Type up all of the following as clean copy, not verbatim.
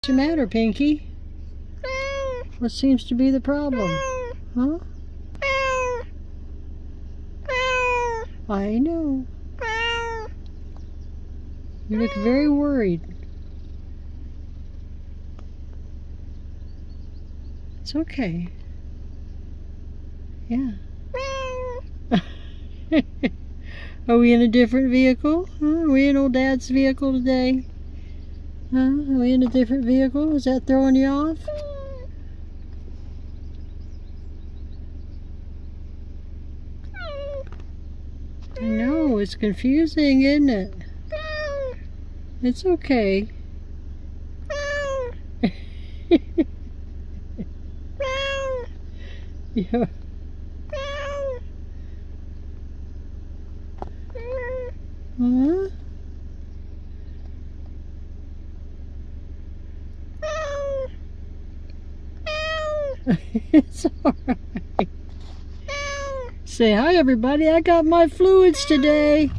What's the matter, Pinky? What seems to be the problem? Huh? I know. You look very worried. It's okay. Yeah. Are we in a different vehicle? Huh? Are we in old Dad's vehicle today? Huh? Are we in a different vehicle? Is that throwing you off? I know, it's confusing, isn't it? It's okay. Yeah. Huh? It's alright. Say hi, everybody. I got my fluids today,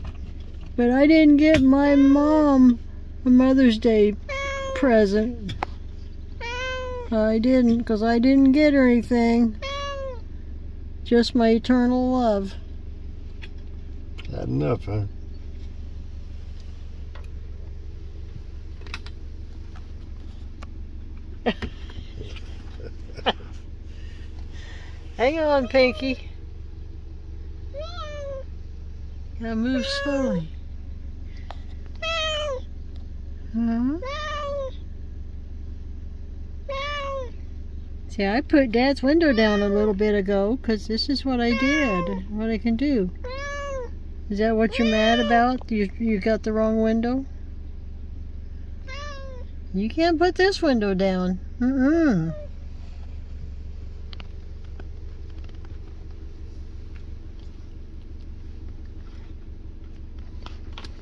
but I didn't get my mom a Mother's Day present. I didn't, because I didn't get her anything. Just my eternal love. Not enough, huh? Hang on, Pinky. Gotta move slowly. Huh? See, I put Dad's window down a little bit ago because this is what I did, what I can do. Is that what you're mad about? You got the wrong window? You can't put this window down.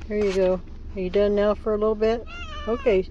There you go. Are you done now for a little bit? Okay.